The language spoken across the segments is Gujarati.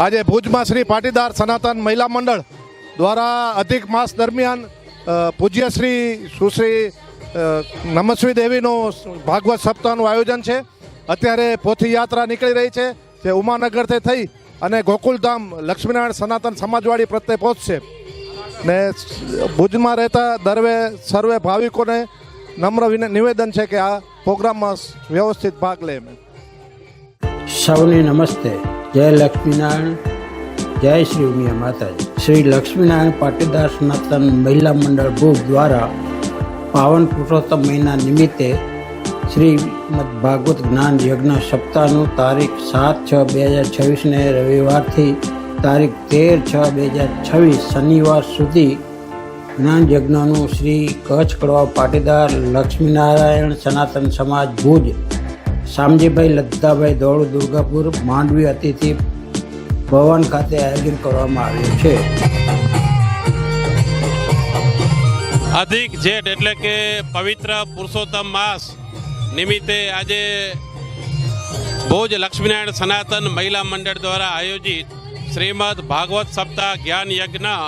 આજે ભુજમાં શ્રી પાટીદાર સનાતન મહિલા મંડળ દ્વારા અધિક માસ દરમિયાન પૂજ્ય શ્રી સુશ્રી નમસ્વી દેવીનું ભાગવત સપ્તાહનું આયોજન છે. અત્યારે પોથી યાત્રા નીકળી રહી છે જે ઉમાનગરથી થઈ અને ગોકુલધામ લક્ષ્મીનારાયણ સનાતન સમાજવાડી પ્રત્યે પહોંચશે ને ભુજમાં રહેતા સર્વે ભાવિકોને નમ્ર નિવેદન છે કે આ પ્રોગ્રામમાં વ્યવસ્થિત ભાગ લે. સૌને નમસ્તે. જય લક્ષ્મીનારાયણ, જય શ્રી ઉમિયા માતાજી. શ્રી લક્ષ્મીનારાયણ પાટીદાર સનાતન મહિલા મંડળ ભુજ દ્વારા પાવન પુરુષોત્તમ મહિના નિમિત્તે શ્રીમદ ભાગવત જ્ઞાન યજ્ઞ સપ્તાહનું તારીખ 7/6/2026 રવિવારથી તારીખ 13/6/2026 શનિવાર સુધી જ્ઞાન યજ્ઞનું શ્રી કચ્છ કડવા પાટીદાર લક્ષ્મીનારાયણ સનાતન સમાજ ભુજ શામજીભાઈ લદ્દાભાઈ દોડ દુર્ગાપુર માંડવી અતિથિ ભવન ખાતે આયોજન કરવામાં આવ્યું છે. અધિક જેઠ એટલે કે પવિત્ર પુરુષોત્તમ માસ નિમિત્તે આજે ભુજ લક્ષ્મીનારાયણ સનાતન મહિલા મંડળ દ્વારા આયોજિત શ્રીમદ ભાગવત સપ્તાહ જ્ઞાન યજ્ઞનું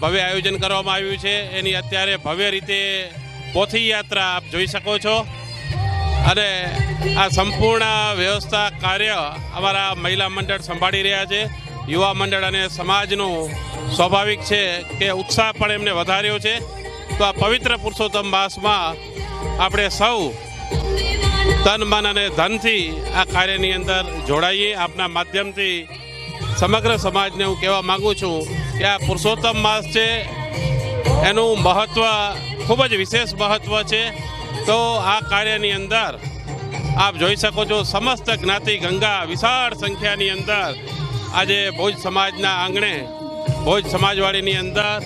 ભવ્ય આયોજન કરવામાં આવ્યું છે. એની અત્યારે ભવ્ય રીતે પોથી યાત્રા આપ જોઈ શકો છો અને આ સંપૂર્ણ વ્યવસ્થા કાર્ય અમારા મહિલા મંડળ સંભાળી રહ્યા છે. યુવા મંડળ અને સમાજનું સ્વાભાવિક છે કે ઉત્સાહ પણ એમને વધાર્યો છે. તો આ પવિત્ર પુરુષોત્તમ માસમાં આપણે સૌ તન મન અને ધનથી આ કાર્યની અંદર જોડાઈએ. આપના માધ્યમથી સમગ્ર સમાજને હું કહેવા માગું છું કે આ પુરુષોત્તમ માસ છે એનું મહત્ત્વ ખૂબ જ વિશેષ મહત્ત્વ છે. તો આ કાર્યની અંદર આપ જોઈ શકો છો સમસ્ત જ્ઞાતિ ગંગા વિશાળ સંખ્યાની અંદર આજે ભુજ સમાજના આંગણે ભુજ સમાજવાડીની અંદર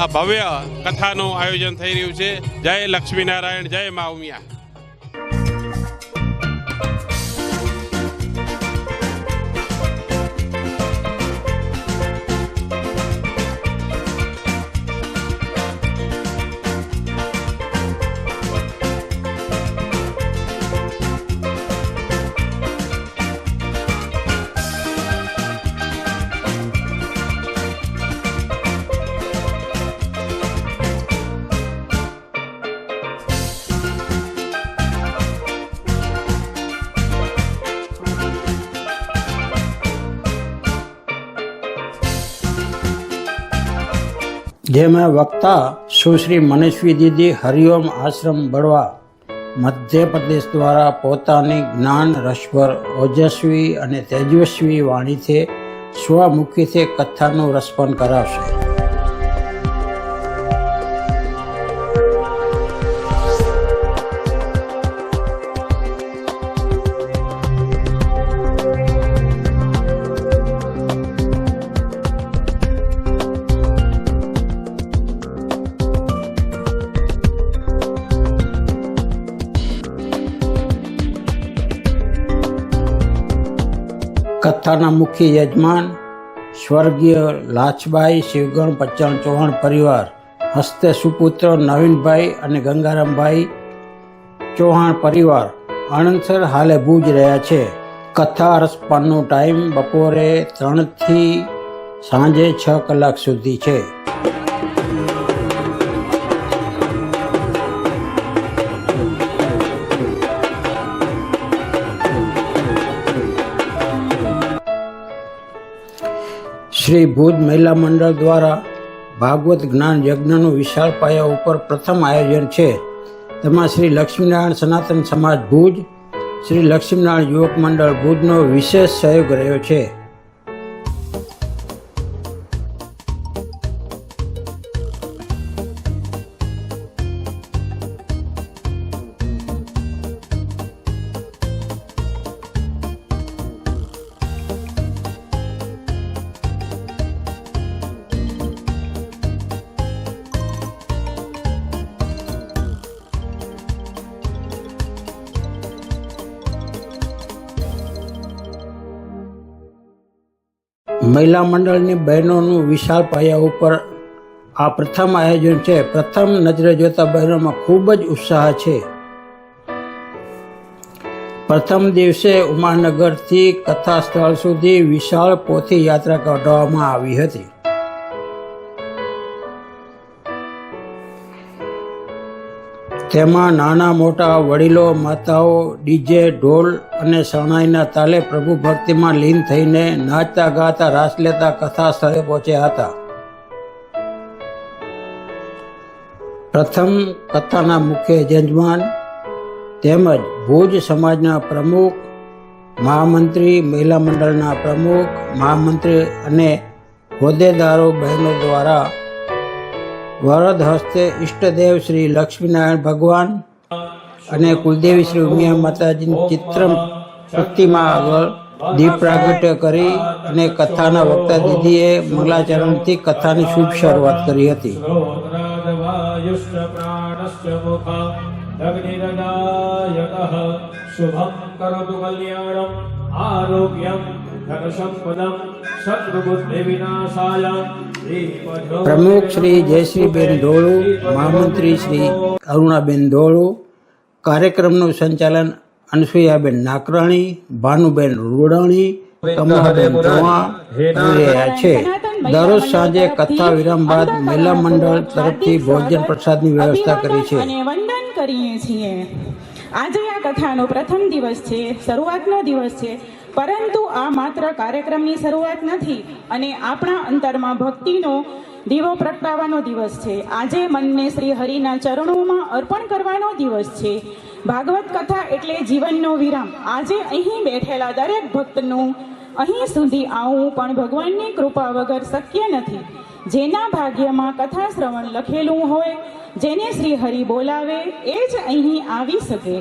આ ભવ્ય કથાનું આયોજન થઈ રહ્યું છે. જય લક્ષ્મીનારાયણ, જય મા ઉમિયા. જેમાં વક્તા સુશ્રી મનસ્વી દીદી હરિઓમ આશ્રમ બળવા મધ્યપ્રદેશ દ્વારા પોતાની જ્ઞાન રસભર ઓજસ્વી અને તેજસ્વી વાણીથી સ્વમુખીથી કથાનું રસપાન કરાવશે. કથાના મુખ્ય યજમાન સ્વર્ગીય લાછબાઈ શિવગણ બચ્ચન ચૌહાણ પરિવાર હસ્તે સુપુત્ર નવીનભાઈ અને ગંગારામભાઈ ચૌહાણ પરિવાર આણંદસર હાલે ભુજ રહ્યા છે. કથા રસપાનનો ટાઈમ બપોરે 3 થી સાંજે 6 કલાક સુધી છે. શ્રી ભુજ મહિલા મંડળ દ્વારા ભાગવત જ્ઞાન યજ્ઞનું વિશાળ પાયા ઉપર પ્રથમ આયોજન છે. તેમાં શ્રી લક્ષ્મીનારાયણ સનાતન સમાજ ભુજ, શ્રી લક્ષ્મીનારાયણ યુવક મંડળ ભુજનો વિશેષ સહયોગ રહ્યો છે. મહિલા મંડળની બહેનોનું વિશાળ પાયા ઉપર આ પ્રથમ આયોજન છે. પ્રથમ નજરે જોતા બહેનોમાં ખૂબ જ ઉત્સાહ છે. પ્રથમ દિવસે ઉમાનગરથી કથા સ્થળ સુધી વિશાળ પોથી યાત્રા કાઢવામાં આવી હતી. તેમાં નાના મોટા વડીલો માતાઓ ડીજે ઢોલ અને શરણાઈના તાલે પ્રભુ ભક્તિમાં લીન થઈને નાચતા ગાતા રાસ લેતા કથા સ્થળે પહોંચ્યા હતા. પ્રથમ કથાના મુખ્ય યજમાન તેમજ ભુજ સમાજના પ્રમુખ, મહામંત્રી, મહિલા મંડળના પ્રમુખ, મહામંત્રી અને હોદ્દેદારો બહેનો દ્વારા વરદ હસ્તે ઈષ્ટદેવ શ્રી લક્ષ્મીનારાયણ ભગવાન અને કુલદેવી શ્રી ઉમિયા માતાજીની ચિત્ર પ્રતિમા આગળ દીપ પ્રાગટ્ય કરી અને કથાના વક્તા દીદીએ મંગલાચરણથી કથાની શુભ શરૂઆત કરી હતી. શુભમ કરોતુ કલ્યાણમ આરોગ્યમ ધનસંપદમ શત્રુબુદ્ધિ વિનાશાય. પ્રમુખ શ્રી જયશ્રીબેન ધોળુ, મહામંત્રી શ્રી અરુણાબેન ધોળુ, કાર્યક્રમનું સંચાલન અનસુયાબેન નાકરાણી, ભાનુબેન રૂડાણી, કમલાબેન ચૌહાણ કરી રહ્યા છે. દરરોજ સાંજે કથા વિરામ બાદ મહિલા મંડળ તરફથી ભોજન પ્રસાદની વ્યવસ્થા કરી છે. અને વંદન કરીએ છીએ. આજે આ કથાનો પ્રથમ દિવસ છે, શરૂઆતનો દિવસ છે, પરંતુ આ માત્ર કાર્યક્રમની શરૂઆત નથી અને આપણા અંતરમાં ભક્તિનો દીવો પ્રગટાવવાનો દિવસ છે. આજે મનને શ્રી હરિના ચરણોમાં અર્પણ કરવાનો દિવસ છે. ભાગવત કથા એટલે જીવનનો વિરામ. આજે અહીં બેઠેલા દરેક ભક્તનું અહીં સુધી આવવું પણ ભગવાનની કૃપા વગર શક્ય નથી. જેના ભાગ્યમાં કથા શ્રવણ લખેલું હોય, જેને શ્રી હરિ બોલાવે એ જ અહીં આવી શકે.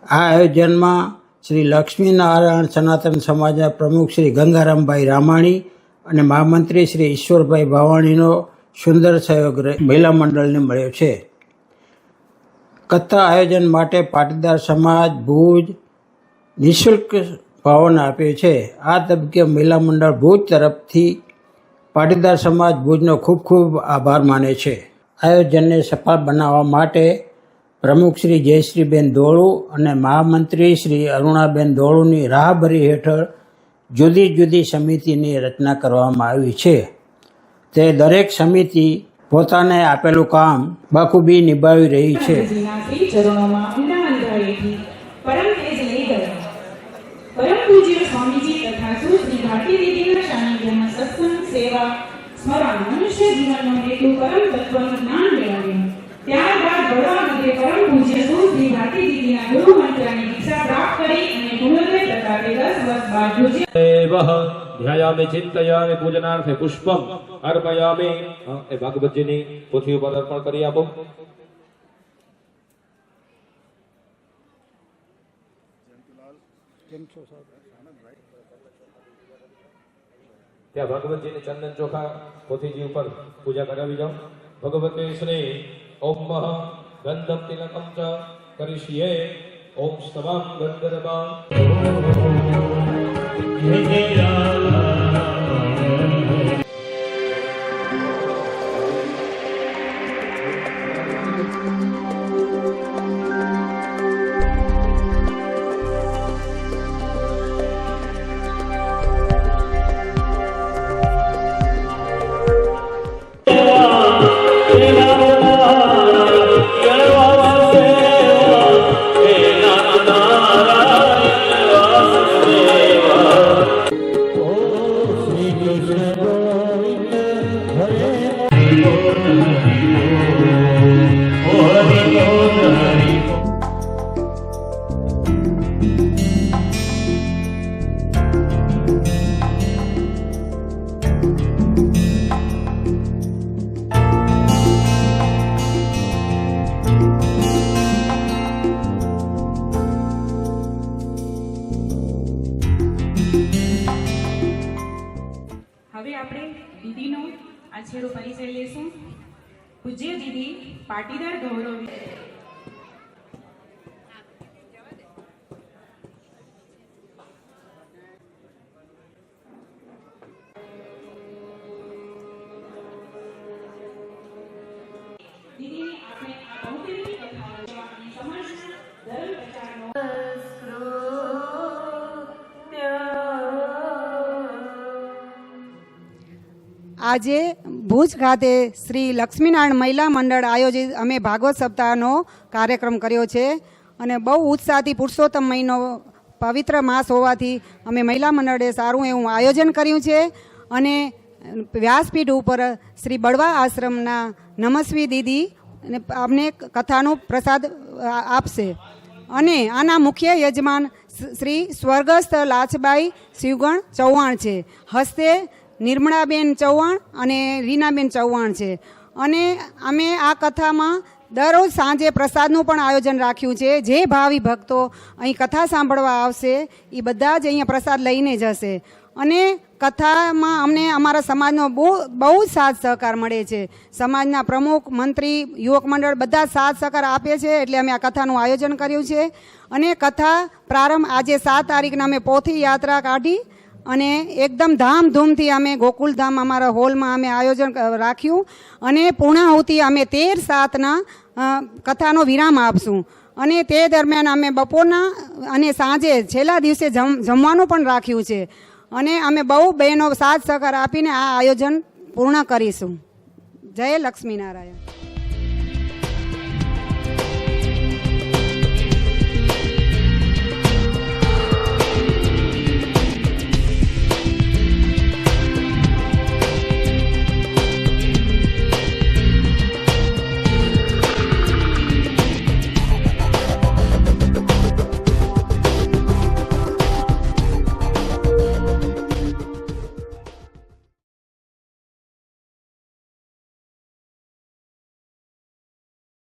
આ આયોજનમાં શ્રી લક્ષ્મીનારાયણ સનાતન સમાજના પ્રમુખ શ્રી ગંગારામભાઈ રામાણી અને મહામંત્રી શ્રી ઈશ્વરભાઈ ભાવાણીનો સુંદર સહયોગ મહિલા મંડળને મળ્યો છે. કથા આયોજન માટે પાટીદાર સમાજ ભુજ નિઃશુલ્ક ભાવન આપ્યો છે. આ તબક્કે મહિલા મંડળ ભુજ તરફથી પાટીદાર સમાજ ભુજનો ખૂબ ખૂબ આભાર માને છે. આયોજનને સફળ બનાવવા માટે પ્રમુખ શ્રી જયશ્રીબેન ધોળુ અને મહામંત્રી શ્રી અરુણાબેન ધોળુની રાહબરી હેઠળ જુદી જુદી સમિતિની રચના કરવામાં આવી છે. તે દરેક સમિતિ પોતાને આપેલું કામ બખૂબી નિભાવી રહી છે. પરમ પૂજ્ય સ્વામીજી તથા સુશ્રી ભારતી દીદીના સાનિધ્યમાં સત્સંગ, સેવા, સ્મરણ, મનુષ્ય જીવનનો હેતુ પરમ તત્વનું જ્ઞાન મેળવ્યું. ત્યારબાદ બરોડા મધ્યે પરમ પૂજ્ય સુશ્રી ભારતી દીદીના ગુરુ મંત્રની દીક્ષા પ્રાપ્ત કરી અને ગુરુદેવ પ્રતાપે 10 વર્ષ બાદ ભુજે ધ્યાયામિ ચિંતયામિ પૂજનાર્થે પુષ્પમ અર્પયામિ. એ ભાગવતજીની પોથી ઉપર અર્પણ કરી આપો. ત્યાં ભગવતજીની ચંદન ચોખા પોથીજી ઉપર પૂજા કરાવી જાઓ. ભગવતે શ્રી ઓમ ગંધમ તિલકમ ચ કરીષ્યે. ઓમ સ્તવમ ગંધર્વા. હવે આપણે દીદીનો આછેરો પરિચય લેશું. પૂજ્ય દીદી પાટીદાર ગૌરવ દીદીની આપણે આ બહુતેરી કથાઓ અને સમાજના ધર્મ પ્રચારનો આજે ભુજ ખાતે શ્રી લક્ષ્મીનારાયણ મહિલા મંડળ આયોજિત અમે ભાગવત સપ્તાહનો કાર્યક્રમ કર્યો છે અને બહુ ઉત્સાહથી પુરુષોત્તમ મહિનો પવિત્ર માસ હોવાથી અમે મહિલા મંડળે સારું એવું આયોજન કર્યું છે અને વ્યાસપીઠ ઉપર શ્રી બળવા આશ્રમના નમસ્વી દીદી અમને કથાનો પ્રસાદ આપશે અને આના મુખ્ય યજમાન શ્રી સ્વર્ગસ્થ લાછબાઈ શિવગણ ચૌહાણ છે. હસ્તે નિર્મળાબેન ચૌહાણ અને રીનાબેન ચૌહાણ છે અને અમે આ કથામાં દરરોજ સાંજે પ્રસાદનું પણ આયોજન રાખ્યું છે. જે ભાવિ ભક્તો અહીં કથા સાંભળવા આવશે એ બધા જ અહીંયા પ્રસાદ લઈને જશે અને કથામાં અમને અમારા સમાજનો બહુ જ સાથ સહકાર મળે છે. સમાજના પ્રમુખ, મંત્રી, યુવક મંડળ બધા સાથ સહકાર આપે છે એટલે અમે આ કથાનું આયોજન કર્યું છે અને કથા પ્રારંભ આજે 7 તારીખના અમે પોથી યાત્રા કાઢી અને એકદમ ધામધૂમથી અમે ગોકુલધામ અમારા હોલમાં અમે આયોજન રાખ્યું અને પૂર્ણાહુતિ અમે 13/7ના કથાનો વિરામ આપશું અને તે દરમિયાન અમે બપોરના અને સાંજે છેલ્લા દિવસે જમવાનું પણ રાખ્યું છે અને અમે બહુ બહેનો સાથ સહકાર આપીને આ આયોજન પૂર્ણ કરીશું. જય લક્ષ્મીનારાયણ.